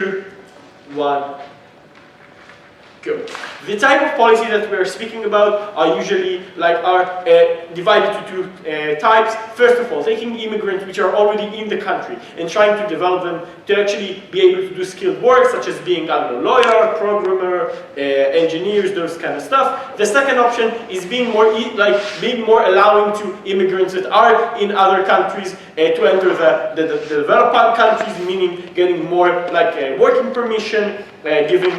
1, go. The type of policy that we are speaking about are usually divided to two types. First of all, taking immigrants which are already in the country and trying to develop them to actually be able to do skilled work, such as being, I don't know, lawyer, programmer, engineers, those kind of stuff. The second option is being more allowing to immigrants that are in other countries to enter the developed countries, meaning getting more working permission, giving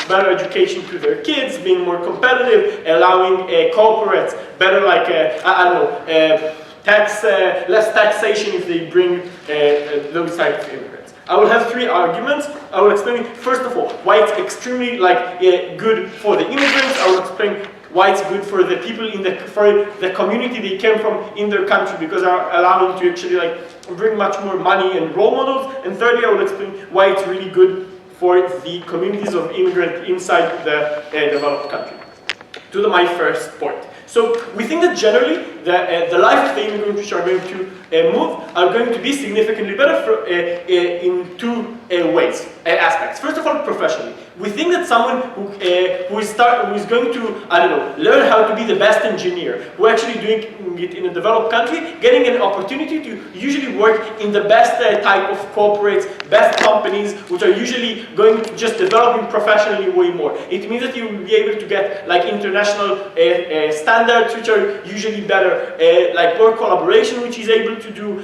better education to their kids, being more competitive, allowing corporates better less taxation if they bring those types of immigrants. I will have 3 arguments. I will explain first of all why it's extremely good for the immigrants. I will explain why it's good for the people for the community they came from in their country, because are allowing to actually bring much more money and role models. And thirdly, I will explain why it's really good for the communities of immigrants inside the developed country. To my first point. So we think that generally the life of the immigrants which are going to move are going to be significantly better in 2 ways, aspects. First of all, professionally. We think that someone who is going to, learn how to be the best engineer, who actually doing it in a developed country, getting an opportunity to usually work in the best type of corporates, best companies, which are usually going to just developing professionally way more. It means that you will be able to get international standards, which are usually better, work collaboration, which is able to do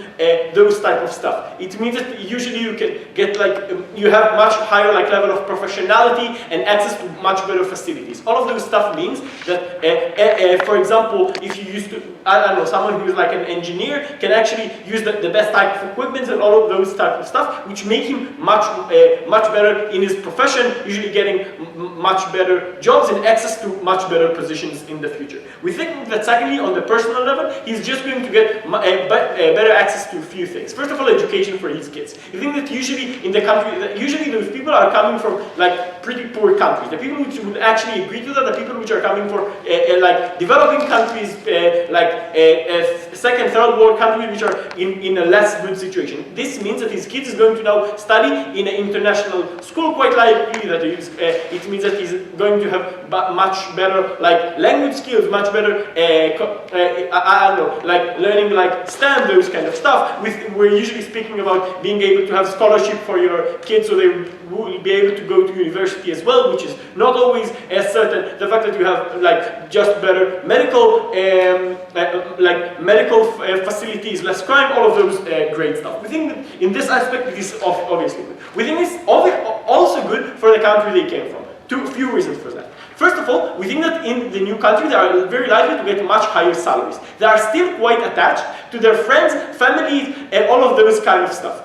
those type of stuff. It means that usually you can get you have much higher level of professionality and access to much better facilities. All of those stuff means that, for example, if you used to, someone who is an engineer can actually use the best type of equipment and all of those type of stuff, which make him much better in his profession, usually getting much better jobs and access to much better positions in the future. We think that secondly, on the personal level, he's just going to get better access to a few things. First of all, education for his kids. You think that usually in the country, usually those people are coming from pretty poor countries. The people which would actually agree to that, the people which are coming from developing countries, second, third world countries which are in a less good situation. This means that his kid is going to now study in an international school, quite likely that it means that he's going to have much better language skills, much better learning STEM, those kind of stuff. We're usually speaking about being able to have scholarship for your kids so they will be able to go to university as well, which is not always as certain. The fact that you have just better medical facilities, less crime, all of those great stuff. We think that in this aspect it is obviously good. We think it's also good for the country they came from. A few reasons for that. First of all, we think that in the new country they are very likely to get much higher salaries. They are still quite attached to their friends, families, and all of those kind of stuff.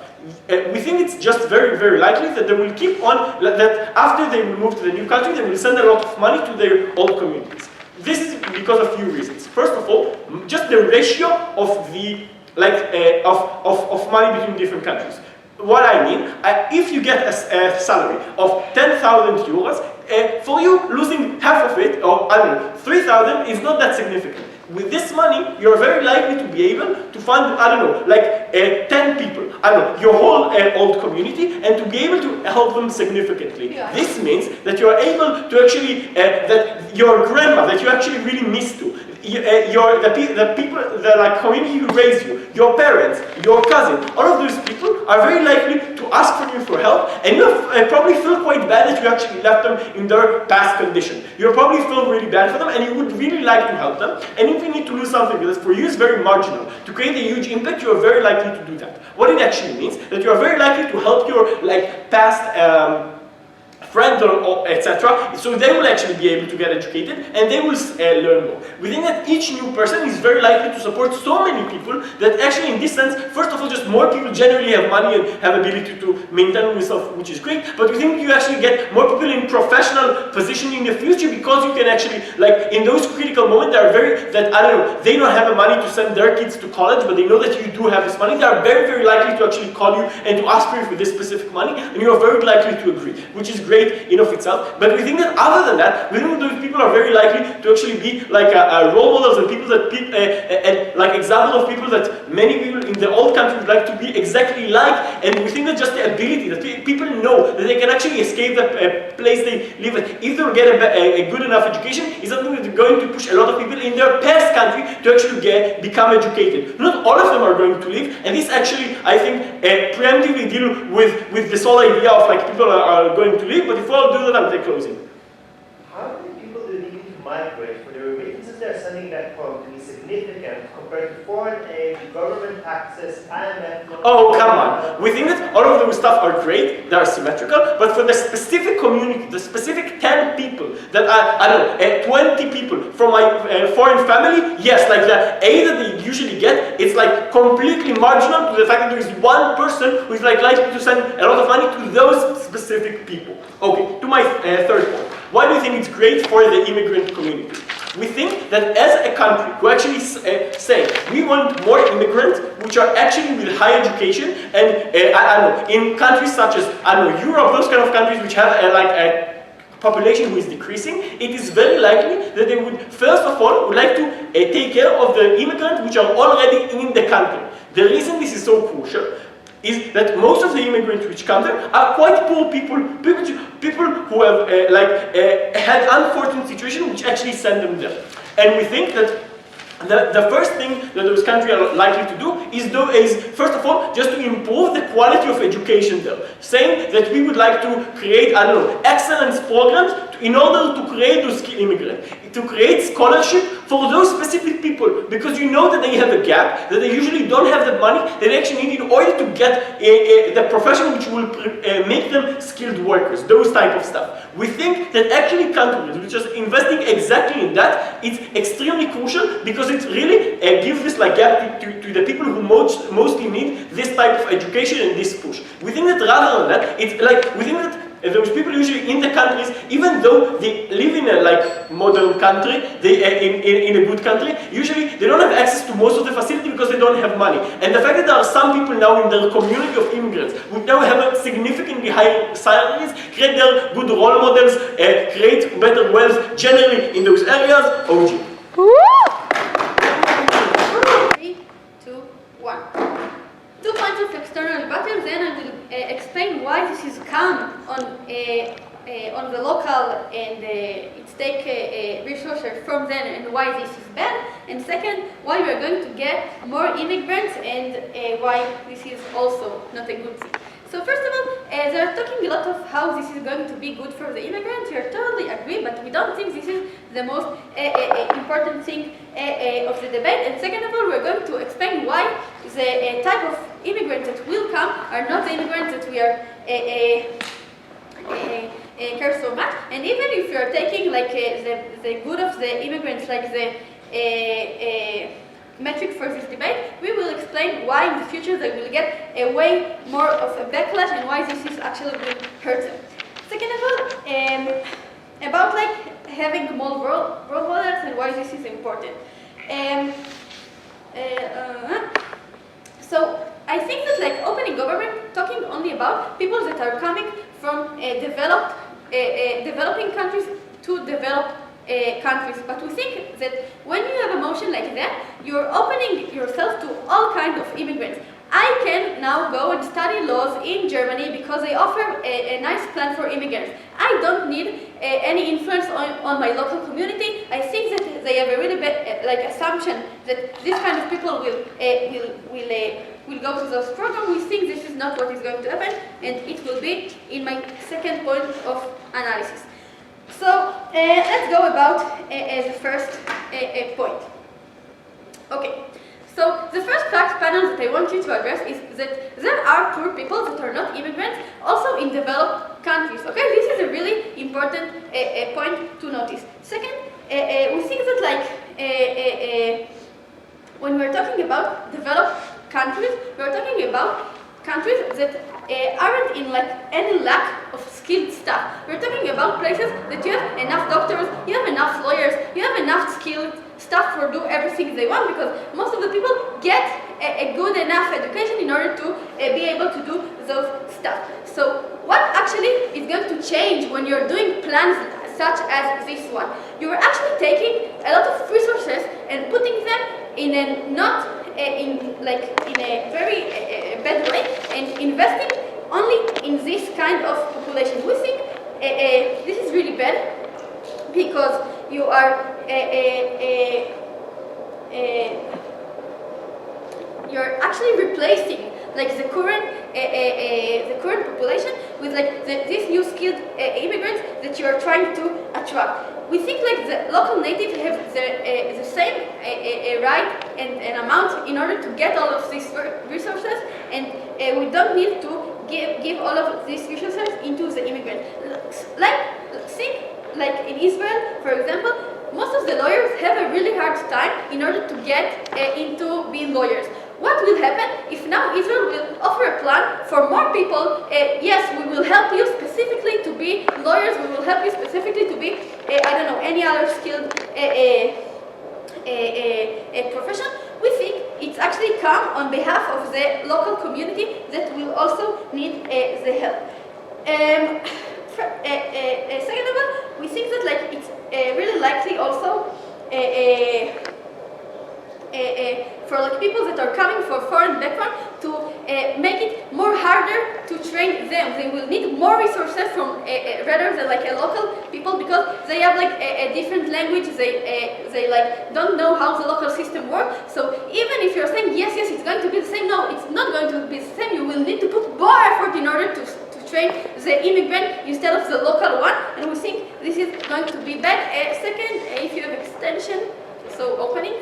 We think it's just very, very likely that they will keep on, that after they will move to the new country, they will send a lot of money to their old communities. This is because of a few reasons. First of all, just the ratio of the of money between different countries. What I mean, if you get a salary of 10,000 euros, for you losing half of it, or 3,000, is not that significant. With this money, you're very likely to be able to fund, 10 people, your whole old community, and to be able to help them significantly. Yeah. This means that you are able to actually, that your grandma, that you actually really miss to, the people, the community who raised you, your parents, your cousin, all of those people are very likely to ask for you for help, and you probably feel quite bad that you actually left them in their past condition. You probably feel really bad for them, and you would really like to help them. And if you need to lose something that for you is very marginal, to create a huge impact, you are very likely to do that. What it actually means that you are very likely to help your past friends or etc. So they will actually be able to get educated and they will learn more. We think that each new person is very likely to support so many people that actually in this sense, first of all, just more people generally have money and have ability to maintain themselves, which is great, but we think you actually get more people in professional position in the future because you can actually, in those critical moments, they are they don't have the money to send their kids to college, but they know that you do have this money. They are very, very likely to actually call you and to ask for you for this specific money, and you are very likely to agree, which is great great in of itself, but we think that other than that, we think that those people are very likely to actually be like role models and people that like example of people that many people in the old country would like to be exactly like, and we think that just the ability that people know that they can actually escape the place they live in if they get a good enough education is something that is going to push a lot of people in their past country to actually become educated. Not all of them are going to leave, and this actually, I think, preemptively deal with this whole idea of like people are going to leave, but before I do that, I'll take closing. How many people do you need to migrate for the remittances they're sending back home to be significant compared to foreign aid, government taxes, IMF? Oh, come on. We think that all of those stuff are great, they are symmetrical, but for the specific community, the specific 10 people that I don't know, 20 people from my foreign family, yes, like the aid that they usually get, it's like completely marginal to the fact that there is one person who is like likely to send a lot of money to those specific people. Okay, to my third point. Why do you think it's great for the immigrant community? We think that as a country who actually say we want more immigrants which are actually with high education and I don't know, in countries such as Europe, those kind of countries which have like a population who is decreasing, it is very likely that they would first of all would like to take care of the immigrants which are already in the country. The reason this is so crucial is that most of the immigrants which come there are quite poor people who have had unfortunate situations which actually send them there. And we think that the first thing that those countries are likely to do is first of all, just to improve the quality of education there. Saying that we would like to create, excellence programs in order to create those skilled immigrants. To create scholarship for those specific people, because you know that they have a gap, that they usually don't have the money that they actually need in order to get the profession which will make them skilled workers, those type of stuff. We think that actually countries which are investing exactly in that, it's extremely crucial because it really gives this like gap to the people who mostly need this type of education and this push. We think that rather than that, it's like, we think that those people usually in the countries, even though they live in a like modern country, they in a good country, usually they don't have access to most of the facility because they don't have money. And the fact that there are some people now in their community of immigrants who now have a significantly higher salaries, create their good role models, create better wealth generally in those areas. OG. 3, 2, 1. 2 points of external battles, then I will explain why this is come on the local and it's take resources from them and why this is bad. And second, why we are going to get more immigrants and why this is also not a good thing. So first of all, they are talking a lot of how this is going to be good for the immigrants. We totally agree, but we don't think this is the most important thing of the debate. And second of all, we're going to explain why the type of immigrants that will come are not the immigrants that we are care so much. And even if you are taking like the good of the immigrants, like the metric for this debate, we will explain why in the future they will get a way more of a backlash and why this is actually will hurt them. Second of all, about like having more role models and why this is important. So I think that like opening government, talking only about people that are coming from developing countries to developed countries, but we think that when you have a motion like that, you're opening yourself to all kinds of immigrants. I can now go and study laws in Germany because they offer a nice plan for immigrants. I don't need any influence on my local community. I think that they have a really bad assumption that this kind of people will go to those programs. We think this is not what is going to happen, and it will be in my second point of analysis. So let's go about the first point. Okay. So the first fact panel that I want you to address is that there are poor people that are not immigrants also in developed countries. Okay, this is a really important point to notice. Second, we think that like when we're talking about developed countries, we're talking about countries that aren't in like any lack of skilled staff. We're talking about places that you have enough doctors, you have enough lawyers, you have enough skilled staff for do everything they want, because most of the people get a good enough education in order to be able to do those stuff. So what actually is going to change when you're doing plans such as this one. You're actually taking a lot of resources and putting them in a not in a very bad way and investing only in this kind of population. We think this is really bad because you are you're actually replacing like the current population with like these new skilled immigrants that you are trying to attract. We think like the local natives have the same right and amount in order to get all of these resources, and we don't need to give all of these resources into the immigrant. Think like in Israel, for example, most of the lawyers have a really hard time in order to get into being lawyers. What will happen if now Israel will offer a plan for more people? Yes, we will help you specifically to be lawyers, we will help you specifically to be, I don't know, any other skilled profession. We think it's actually come on behalf of the local community that will also need the help. Second of all, we think that like it's really likely also for like people that are coming from foreign background to make it more harder to train them. They will need more resources from rather than like a local people because they have like a different language. They like don't know how the local system works. So even if you're saying yes, it's going to be the same, no, it's not going to be the same. You will need to put more effort in order to train the immigrant instead of the local one, and we think this is going to be bad. Second, if you have extension, so opening.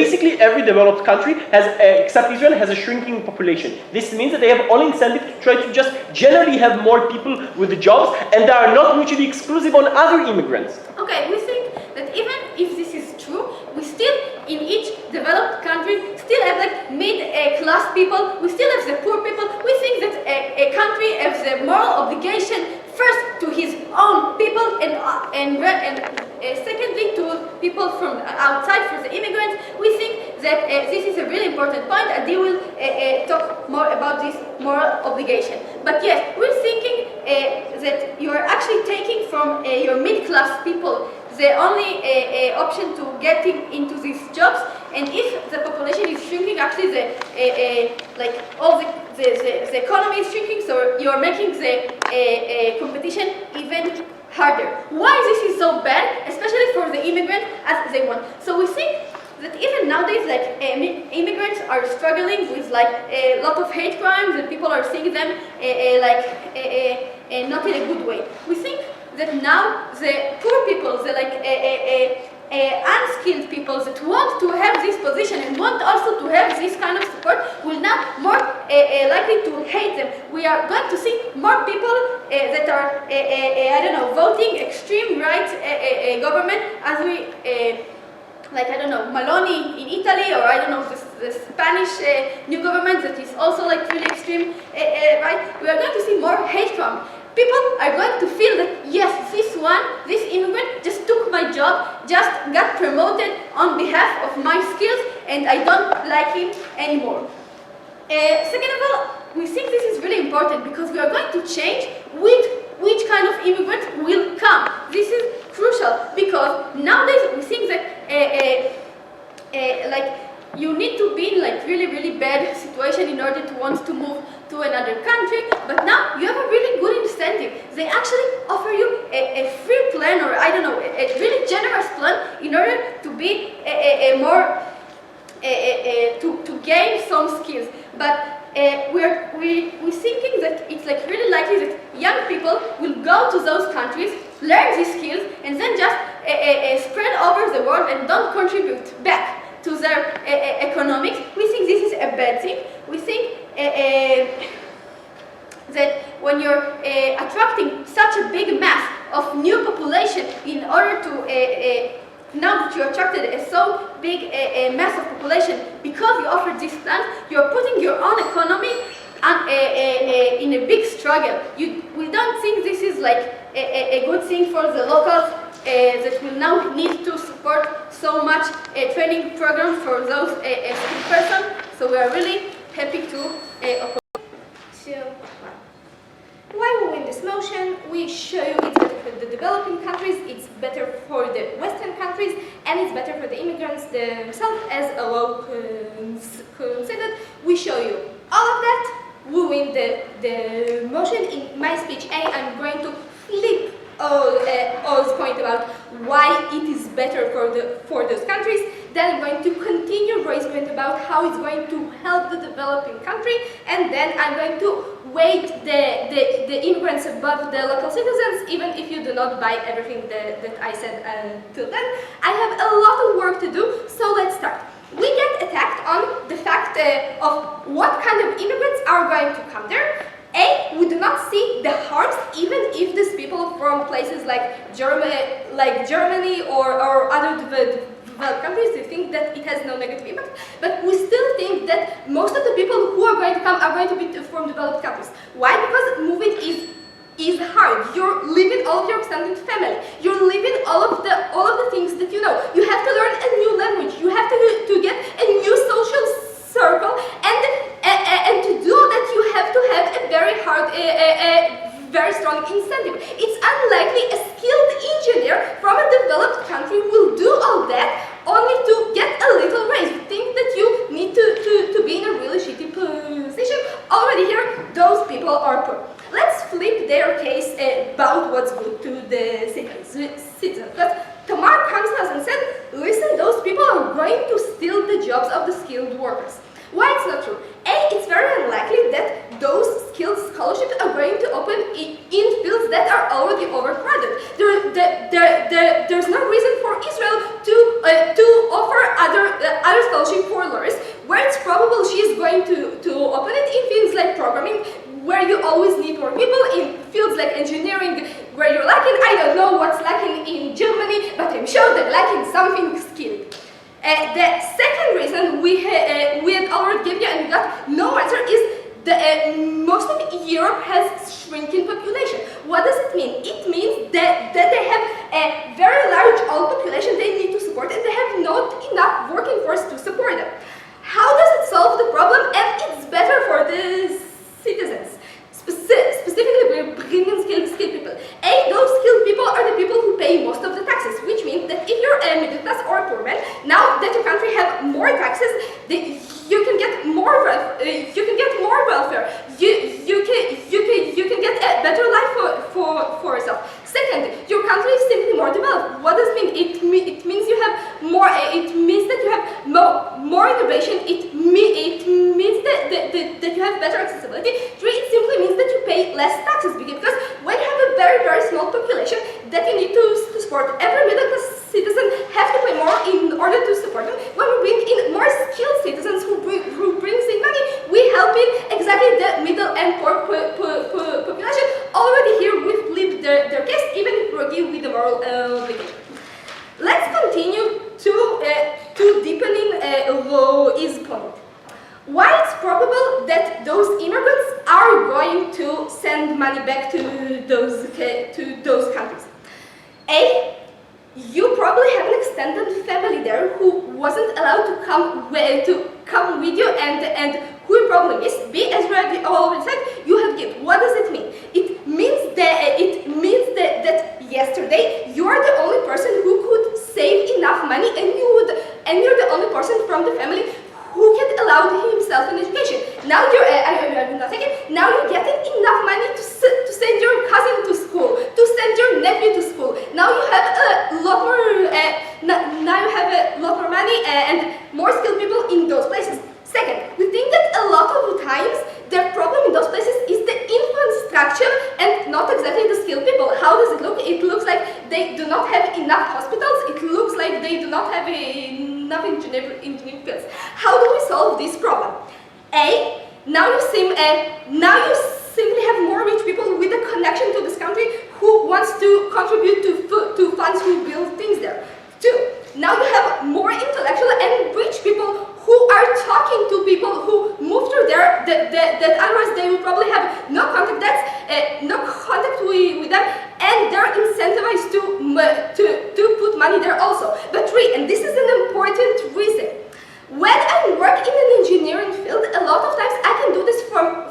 Basically every developed country has, except Israel, has a shrinking population. This means that they have all incentive to try to just generally have more people with the jobs, and they are not mutually exclusive on other immigrants. Okay, we think that even if this is true, we still, in each developed country, still have like mid-class people, we still have the poor people. We think that a country has the moral obligation first to his own people and secondly to people from outside, for the immigrants. We think that this is a really important point, and they will talk more about this moral obligation. But yes, we're thinking that you are actually taking from your mid-class people the only option to getting into these jobs, and if the population is shrinking, actually like all the economy is shrinking, so you are making the competition even harder. Why this is so bad, especially for the immigrant as they want? So we think that even nowadays, like immigrants are struggling with like a lot of hate crimes, and people are seeing them not in a good way. We think that now the poor people, the unskilled people that want to have this position and want also to have this kind of support will now more likely to hate them. We are going to see more people that are, I don't know, voting extreme right government, as we, like, I don't know, Maloney in Italy, or I don't know, the Spanish new government that is also like really extreme right. We are going to see more hate crime. People are going to feel that, yes, this immigrant just took my job, just got promoted on behalf of my skills, and I don't like him anymore. Second of all, we think this is really important because we are going to change which kind of immigrant will come. This is crucial because nowadays we think that like you need to be in like really bad situation in order to want to move to another country, but now you have a really good incentive. They actually offer you a free plan, or I don't know, a really generous plan in order to be to gain some skills. But we're thinking that it's like really likely that young people will go to those countries, learn these skills, and then just spread over the world and don't contribute back to their economics. We think this is a bad thing. We think that when you're attracting such a big mass of new population in order to now that you attracted so big mass of population because you offered these plans, you're putting your own economy in a big struggle. We don't think this is like a good thing for the locals that will now need to support so much training program for those skilled persons. So we are really happy to oppose. So, why we win this this motion. We show you it's better for the developing countries, it's better for the Western countries, and it's better for the immigrants themselves as a law considered. We show you all of that. We win the motion. In my speech A, I'm going to flip O's point about why it is better for those countries. Then I'm going to continue Roe's point about how it's going to help the developing country, and then I'm going to weight the immigrants above the local citizens, even if you do not buy everything that I said till then. I have a lot of work to do, so let's start. We get attacked on the fact of what kind of immigrants are going to come there. A, we do not see the harms, even if these people from places like Germany or other developed countries, we think that it has no negative impact, but we still think that most of the people who are going to come are going to be from developed countries. Why? Because moving is hard. You're leaving all of your extended family. You're leaving all of the things that you know. You have to learn a new language. You have to get a new social circle, and to do that you have to have a very hard, very strong incentive. It's unlikely a skilled engineer from a developed country will do all that only to get a little raise. Think that you need to be in a really shitty position. Already here, those people are poor. Let's flip their case about what's good to the citizens. Because Tamar comes to us and said, listen, those people are going to steal the jobs of the skilled workers. Why it's not true? A, it's very unlikely that those skilled scholarships are going to open in fields that are already overcrowded. There's no reason for Israel to offer other scholarship for lawyers, where it's probable she is going to open it in fields like programming, where you always need more people, in fields like engineering, where you're lacking. I don't know what's lacking in Germany, but I'm sure they're lacking something skilled. The second reason we had already given you and we got no answer is most of Europe has shrinking population. What does it mean? It means that they have a very large old population they need to support, and they have not enough working force to support them. How does it solve the problem? And it's better for the citizens. Specifically, we're bringing skilled people. A, those skilled people are the people who pay most of the taxes, which means that if you're a middle class or a poor man, now that your country have more taxes, you can get more welfare. You can get a better life for yourself. Second, your country is simply more developed. What does it mean? It means you have more. It means that you have more innovation. It means that you have better accessibility. Three, it simply means that you pay less taxes, because when you have a very small population that you need to support, every middle class citizen have to pay more in order to support them. When we bring in more skilled citizens who brings in money, we help in exactly the middle and poor population. Already here we flipped their case, even if we give with the moral obligation. Let's continue to deepening Roe's point. Why it's probable that those immigrants are going to send money back to those countries? A, you probably have an extended family there who wasn't allowed to come with you, and who your problem is. B, as we already said, you have gift. What does it mean? It means that yesterday you are the only person who could save enough money, and you're the only person from the family who can allow himself an education. Now now you're getting enough money to send your cousin to school, to send your nephew to school. Now you have a lot more money and more skilled people in those places. Second, we think that a lot of the times the problem in those places is the infrastructure and not exactly the skilled people. How does it look? It looks like they do not have enough hospitals. It looks like they do not have enough engineering fields. How do we solve this problem? A, now you simply have more rich people with a connection to this country who wants to contribute to funds who build things there. Two, now you have more intellectual and rich people who are talking to people who move through there that otherwise they would probably have no contact with them, and they're incentivized to put money there also. But three, and this is an important reason, when I work in an engineering field, a lot of times I can do this from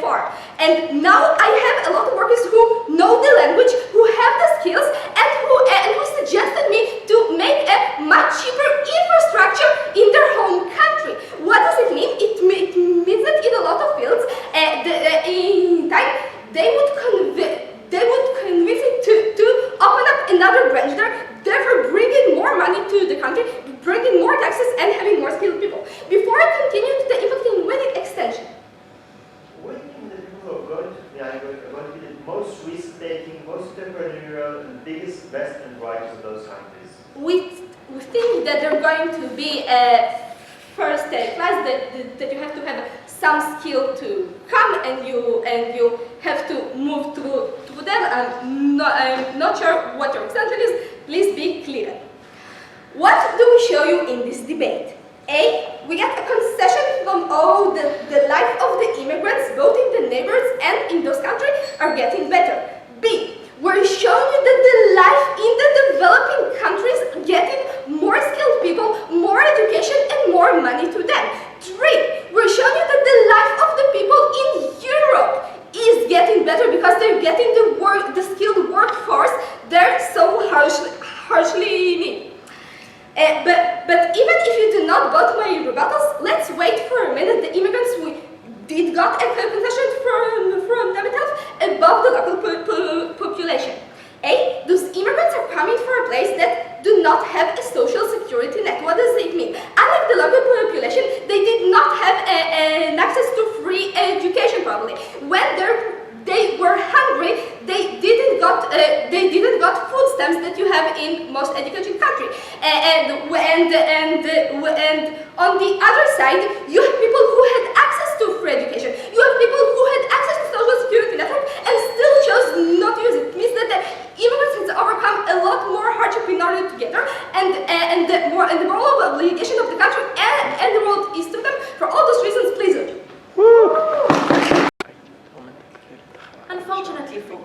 far. And now I have a lot of workers and having more skilled people. Before I continue to the impact in wedding extension. What do you think the people who are going to are going to be the most risk-taking, most entrepreneurial, and biggest, best and brightest of those countries? We think that they're going to be a first class, that you have to have some skill to come and you have to move through them. I'm not sure what your example is. Please be clear. What do we show you in this debate? A, we get a concession from all the life of the immigrants, both in the neighbors and in those countries, are getting better. B, we're showing you that the life in the developing countries are getting more skilled people, more education, and more money to them. 3, we're showing you that the life of the people in Europe is getting better because they're getting the skilled workforce they're so harshly need. But even if you do not got my rebuttals, let's wait for a minute. The immigrants we did got a concession from themselves above the local population. A, those immigrants are coming from a place that do not have a social security net. What does it mean? Unlike the local population, they did not have an access to free education probably. When they were hungry, they didn't got food stamps that you have in most educated countries. And on the other side, you have people who had access to free education. You have people who had access to social security network and still chose not to use it. It means that the immigrants has overcome a lot more hardship in order to get there, and the moral obligation of the country and the world is to them. For all those reasons, please vote. Unfortunately for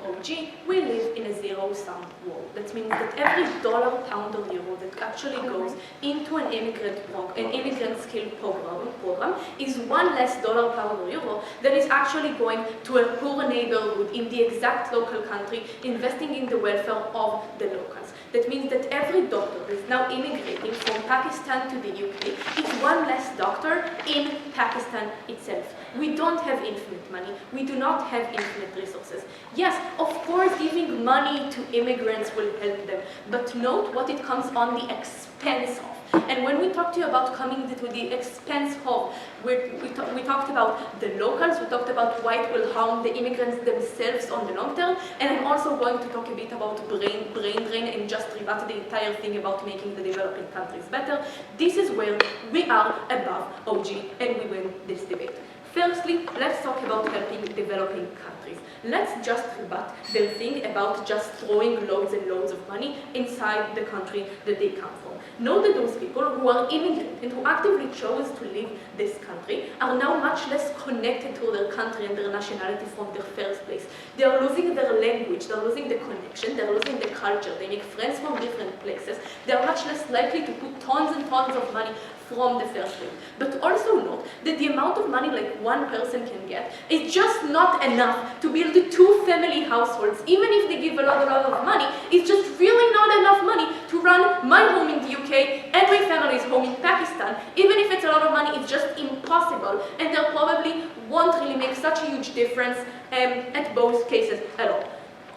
OG, we live in a zero-sum world. That means that every dollar, pound, or euro that actually goes into an immigrant skill program is one less dollar, pound, or euro that is actually going to a poor neighborhood in the exact local country, investing in the welfare of the locals. That means that every doctor that is now immigrating from Pakistan to the UK is one less doctor in Pakistan itself. We don't have infinite money. We do not have infinite resources. Yes, of course, giving money to immigrants will help them, but note what it comes on the expense of. And when we talk to you about coming to the expense of, we talked about the locals, we talked about why it will harm the immigrants themselves on the long term, and I'm also going to talk a bit about brain drain and just rebut the entire thing about making the developing countries better. This is where we are above OG, and we win this debate. Firstly, let's talk about helping developing countries. Let's just rebut the thing about just throwing loads and loads of money inside the country that they come from. Know that those people who are immigrant and who actively chose to leave this country are now much less connected to their country and their nationality from their first place. They are losing their language, they're losing the connection, they're losing the culture, they make friends from different places. They are much less likely to put tons and tons of money from the first place. But also note that the amount of money like one person can get is just not enough to build 2 family households. Even if they give a lot of money, it's just really not enough money to run my home in the UK and my family's home in Pakistan. Even if it's a lot of money, it's just impossible, and they probably won't really make such a huge difference at both cases at all.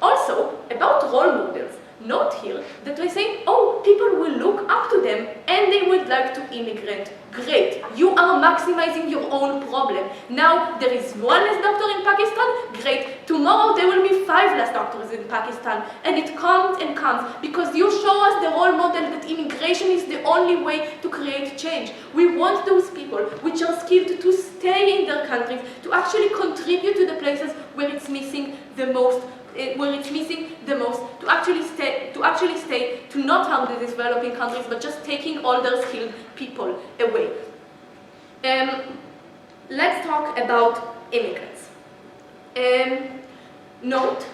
Also, about role models. Note here that we say, oh, people will look up to them and they would like to immigrate. Great, you are maximizing your own problem. Now there is 1 less doctor in Pakistan, great. Tomorrow there will be 5 less doctors in Pakistan. And it comes and comes because you show us the role model that immigration is the only way to create change. We want those people which are skilled to stay in their countries, to actually contribute to the places where it's missing the most, to actually stay, to not harm the developing countries, but just taking all their skilled people away. Let's talk about immigrants. Note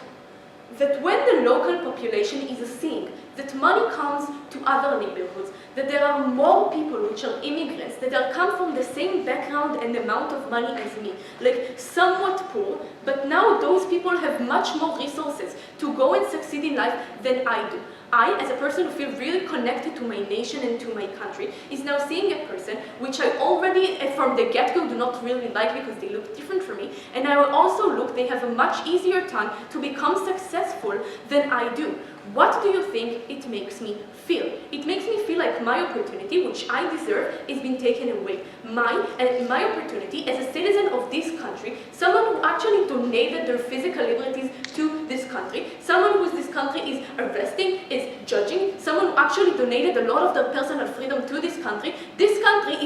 that when the local population is seeing that money comes to other neighborhoods, that there are more people which are immigrants, that are come from the same background and amount of money as me, like somewhat poor, but now those people have much more resources to go and succeed in life than I do. I, as a person who feels really connected to my nation and to my country, is now seeing a person which I already, from the get-go, do not really like because they look different from me, and I will also look they have a much easier time to become successful than I do. What do you think it makes me feel? It makes me feel like my opportunity, which I deserve, is being taken away. My opportunity as a citizen of this country, someone who actually donated their physical liberties to this country, someone who this country is arresting, is judging, someone who actually donated a lot of their personal freedom to this country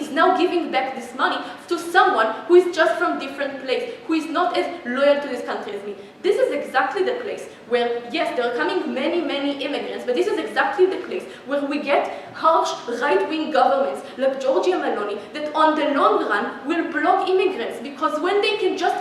is now giving back this money to someone who is just from different place, who is not as loyal to this country as me. This is exactly the place where, yes, there are coming many immigrants, but this is exactly the place where we get harsh right-wing governments like Giorgia Meloni that on the long run will block immigrants, because when they can just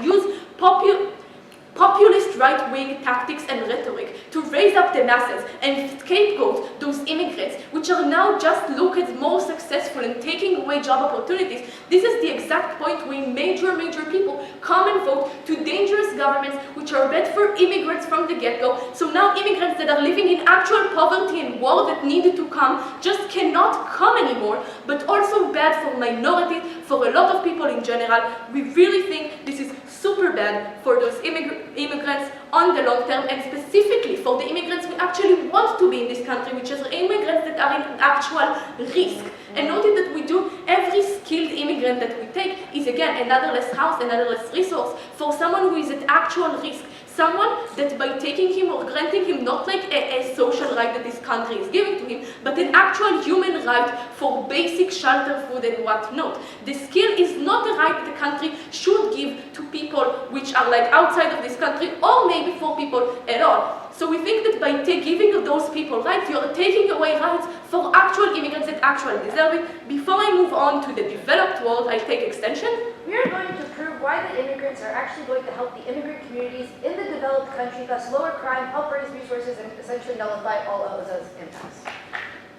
use populist right-wing tactics and rhetoric to raise up the masses and scapegoat those immigrants, which are now just looked at more successful in taking away job opportunities. This is the exact point where major people come and vote to dangerous governments which are bad for immigrants from the get-go. So now immigrants that are living in actual poverty and war that needed to come just cannot come anymore, but also bad for minorities, for a lot of people in general. We really think this is super bad for those immigrants on the long term, and specifically for the immigrants we actually want to be in this country, which is immigrants that are in actual risk. And notice that we do, every skilled immigrant that we take is again another less house, another less resource for someone who is at actual risk. Someone that by taking him or granting him not like a social right that this country is giving to him, but an actual human right for basic shelter, food and whatnot. The skill is not a right that the country should give to people which are like outside of this country, or maybe for people at all. So we think that by giving those people rights, you're taking away rights for actual immigrants that actually deserve it. Before I move on to the developed world, I take extension. We are going to prove why the immigrants are actually going to help the immigrant communities in the developed country, thus lower crime, help raise resources, and essentially nullify all of those impacts.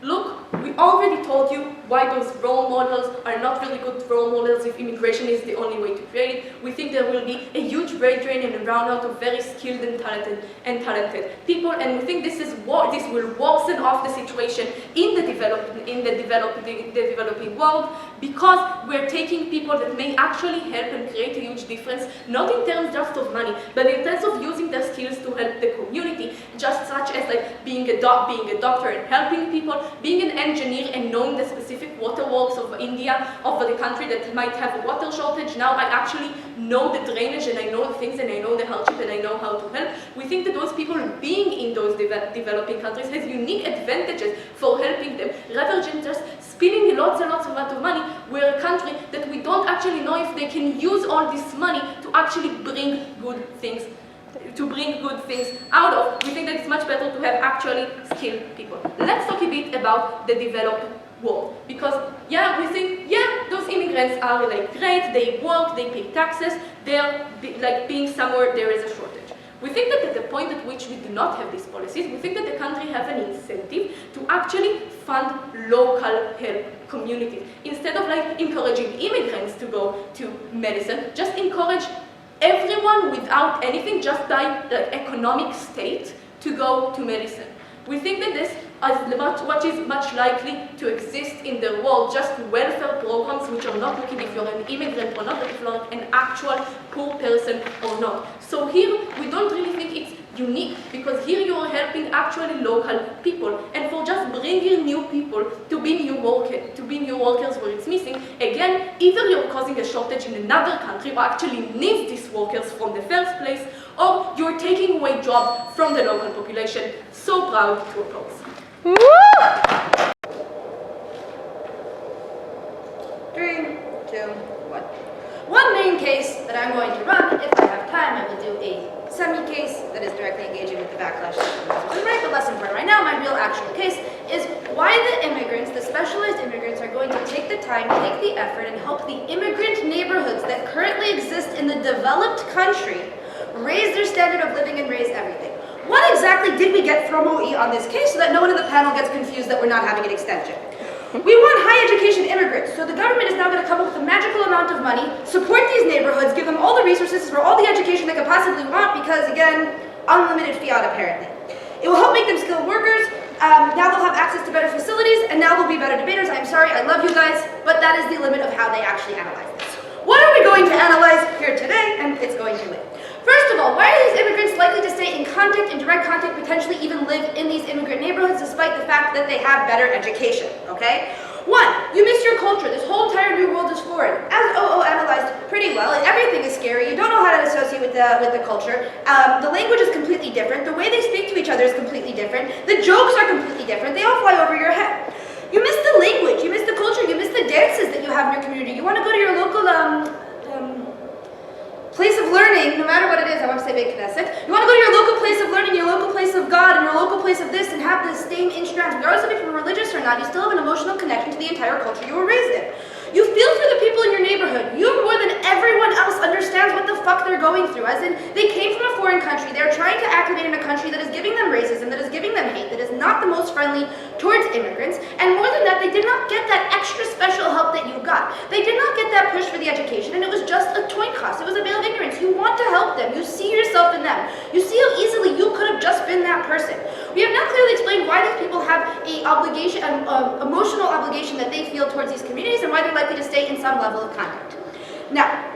Look, we already told you why those role models are not really good role models if immigration is the only way to create it. We think there will be a huge brain drain and a round out of very skilled and talented people, and we think this will worsen off the situation in the developing world, because we're taking people that may actually help and create a huge difference, not in terms just of money, but in terms of using their skills to help the community, just such as like being a doctor and helping people, being an engineer and knowing the specific waterworks of India, of the country that might have a water shortage. Now I actually know the drainage and I know the things and I know the hardship and I know how to help. We think that those people being in those developing countries has unique advantages for helping them, rather than just spending lots and lots of money. We're a country that we don't actually know if they can use all this money to actually bring good things out of. We think that it's much better to have actually skilled people. Let's talk a bit about the developed world, because we think, those immigrants are like great, they work, they pay taxes, they're like being somewhere there is a shortage. We think that at the point at which we do not have these policies, we think that the country has an incentive to actually fund local help communities. Instead of like encouraging immigrants to go to medicine, just encourage everyone without anything, just by the economic state, to go to medicine. We think that this is what is much likely to exist in the world, just welfare programs which are not looking if you're an immigrant or not, but if you're an actual poor person or not. So here, we don't really think it's unique, because here you are helping actually local people, and for just bringing new people to be new workers where it's missing, again, either you're causing a shortage in another country or actually needs these workers from the first place, or you're taking away jobs from the local population. So proud to oppose. 3, 2, 1. One main case that I'm going to run, if I have time, I will do a semi-case that is directly engaging with the backlash. Right, the lesson for right now, my real actual case, is why the immigrants, the specialized immigrants, are going to take the time, take the effort, and help the immigrant neighborhoods that currently exist in the developed country raise their standard of living and raise everything. What exactly did we get from Roee on this case so that no one in the panel gets confused that we're not having an extension? We want high education immigrants, so the government is now going to come up with a magical amount of money, support these neighborhoods, give them all the resources for all the education they could possibly want, because, again, unlimited fiat apparently. It will help make them skilled workers. Now they'll have access to better facilities, and now they'll be better debaters. I'm sorry, I love you guys, but that is the limit of how they actually analyze this. What are we going to analyze here today? And it's going to win. First of all, why are these immigrants likely to stay in direct contact, potentially even live in these immigrant neighborhoods, despite the fact that they have better education, okay? One, you miss your culture. This whole entire new world is foreign. As OO analyzed pretty well, everything is scary. You don't know how to associate with the culture. The language is completely different. The way they speak to each other is completely different. The jokes are completely different. They all fly over your head. You miss the language. You miss the culture. You miss the dances that you have in your community. You want to go to your local place of learning, no matter what it is. I want to say Beit Knesset. You want to go to your local place of learning, your local place of God, and your local place of this, and have the same strands. Regardless of if you're religious or not, you still have an emotional connection to the entire culture you were raised in. You feel for the people in your neighborhood. You more than everyone else understands what the fuck they're going through. As in, they came from a foreign country. They're trying to acclimate in a country that is giving them racism, that is giving them hate, that is not the most friendly towards immigrants. And more than that, they did not get that extra special help that you got. They did not get that push for the education, and it was just a toy cost. It was a veil of ignorance. You want to help them. You see yourself in them. You see how easily you could have just been that person. We have now clearly explained why these people have an obligation, an emotional obligation that they feel towards these communities, and why they're likely to stay in some level of contact. Now,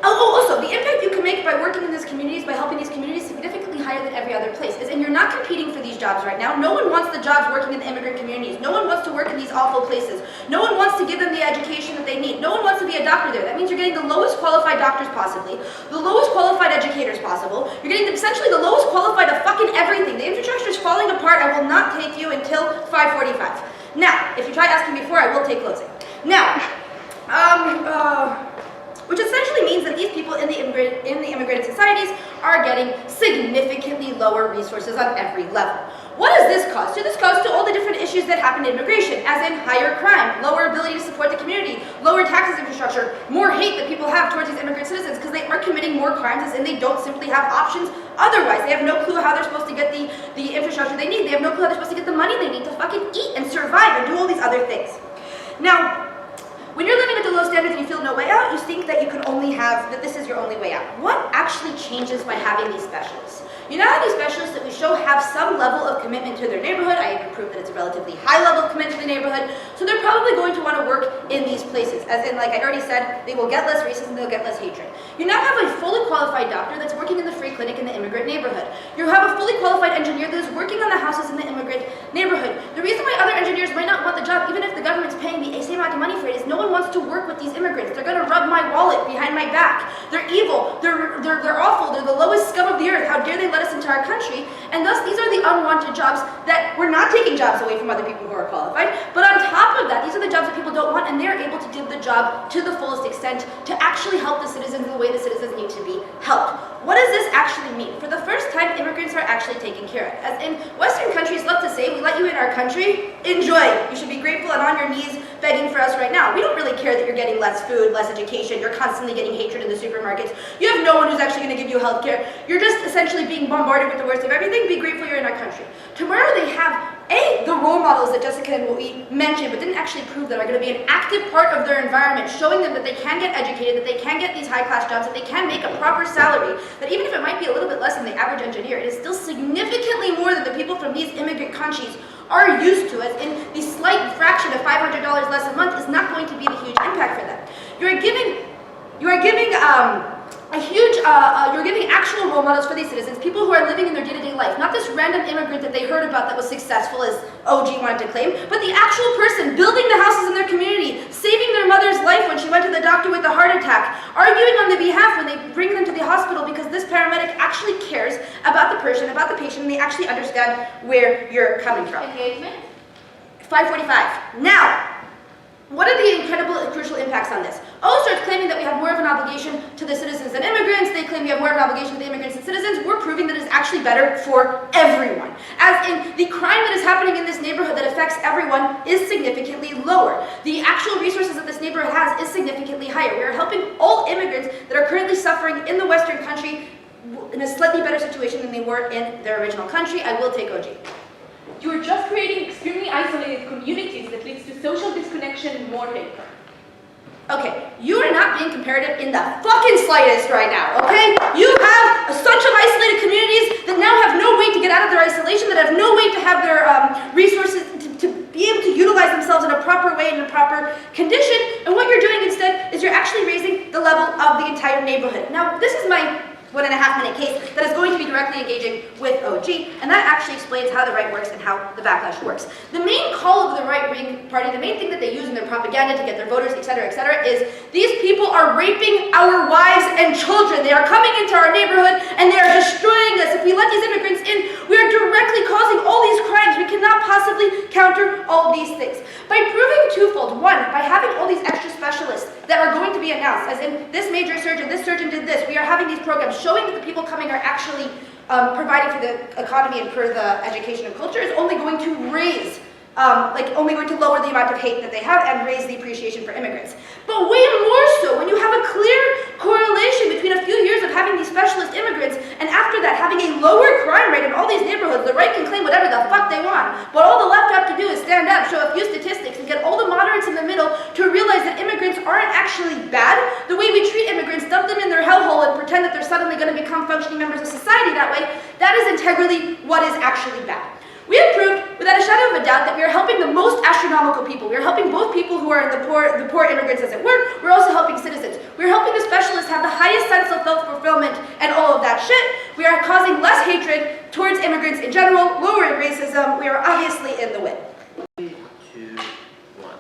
also, the impact you can make by working in these communities, by helping these communities, is significantly higher than every other place. And you're not competing for these jobs right now. No one wants the jobs working in the immigrant communities. No one wants to work in these awful places. No one wants to give them the education that they need. No one wants to be a doctor there. That means you're getting the lowest qualified doctors possibly, the lowest qualified educators possible. You're getting essentially the lowest qualified of fucking everything. The infrastructure is falling apart. I will not take you until 5:45. Now, if you try asking before, I will take closing. Now, which essentially means that these people in the immigrant societies are getting significantly lower resources on every level. What does this cause to? This causes to all the different issues that happen in immigration, as in higher crime, lower ability to support the community, lower taxes infrastructure, more hate that people have towards these immigrant citizens because they are committing more crimes, as in they don't simply have options otherwise. They have no clue how they're supposed to get the infrastructure they need. They have no clue how they're supposed to get the money they need to fucking eat and survive and do all these other things. Now, when you're living at the low standards and you feel no way out, you think that you can only have, that this is your only way out. What actually changes by having these specialists? You now have these specialists that we show have some level of commitment to their neighborhood. I even proved that it's a relatively high level of commitment to the neighborhood. So they're probably going to want to work in these places. As in, like I already said, they will get less racism, they'll get less hatred. You now have a fully qualified doctor that's working in the free clinic in the immigrant neighborhood. You have a fully qualified engineer that is working on the houses in the immigrant neighborhood. The reason why other engineers might not want the job, even if the government's paying the same amount of money for it, is no one wants to work with these immigrants. They're going to rub my wallet behind my back. They're evil. They're awful. They're the lowest scum of the earth. How dare they let us into our country? And thus, these are the unwanted jobs that we're not taking jobs away from other people who are qualified. But on top of that, these are the jobs that people don't want, and they're able to do the job to the fullest extent to actually help the citizens in the way the citizens need to be helped. What does this actually mean? For the first time, immigrants are actually taken care of. As in Western countries love to say, we let you in our country, enjoy. You should be grateful and on your knees begging for us right now. We don't really care that you're getting less food, less education, you're constantly getting hatred in the supermarkets. You have no one who's actually going to give you health care. You're just essentially being bombarded with the worst of everything. Be grateful you're in our country. Tomorrow they have the role models that Jessica and Roee mentioned, but didn't actually prove that are going to be an active part of their environment, showing them that they can get educated, that they can get these high-class jobs, that they can make a proper salary, that even if it might be a little bit less than the average engineer, it is still significantly more than the people from these immigrant countries are used to, as in the slight fraction of $500 less a month is not going to be the huge impact for them. You're giving actual role models for these citizens, people who are living in their day-to-day life, not this random immigrant that they heard about that was successful, as OG wanted to claim, but the actual person building the houses in their community, saving their mother's life when she went to the doctor with a heart attack, arguing on their behalf when they bring them to the hospital because this paramedic actually cares about the person, about the patient, and they actually understand where you're coming from. Engagement? 5:45. Now, what are the incredible and crucial impacts on this? O starts claiming that we have more of an obligation to the citizens than immigrants. They claim we have more of an obligation to the immigrants and citizens. We're proving that it's actually better for everyone. As in, the crime that is happening in this neighborhood that affects everyone is significantly lower. The actual resources that this neighborhood has is significantly higher. We are helping all immigrants that are currently suffering in the Western country in a slightly better situation than they were in their original country. I will take OG. You are just creating extremely isolated communities that leads to social disconnection and more hate. Okay, you are not being comparative in the fucking slightest right now, okay? You have a bunch of isolated communities that now have no way to get out of their isolation directly engaging with OG, and that actually explains how the right works and how the backlash works. The main call of the right-wing party, the main thing that they use in their propaganda to get their voters, etc., is these people are raping our wives and children. They are coming into our neighborhood and they are destroying us. If we let these immigrants in, we are directly causing all these crimes. We cannot possibly counter all these things. By proving twofold. One, by having all these extra specialists that are going to be announced, as in this major surgeon, this surgeon did this. We are having these programs showing that the people coming are actually providing for the economy and for the education and culture is only going to raise, only going to lower the amount of hate that they have and raise the appreciation for immigrants. But way more so, when you have a clear correlation between a few years of having these specialist immigrants and after that having a lower crime rate in all these neighborhoods, the right can claim whatever the fuck they want, but all the left have to do is stand up, show a few statistics, and get all the moderates in the middle to realize that immigrants aren't actually bad. The way we treat immigrants, dump them in their hellhole and pretend that they're suddenly going to become functioning members of society that way, that is integrally what is actually bad. We have proved, without a shadow of a doubt, that we are helping the most astronomical people. We are helping both people who are in the poor immigrants, as it were. We're also helping citizens. We're helping the specialists have the highest sense of self-fulfillment and all of that shit. We are causing less hatred towards immigrants in general, lowering racism. We are obviously in the win. 3, 2, 1.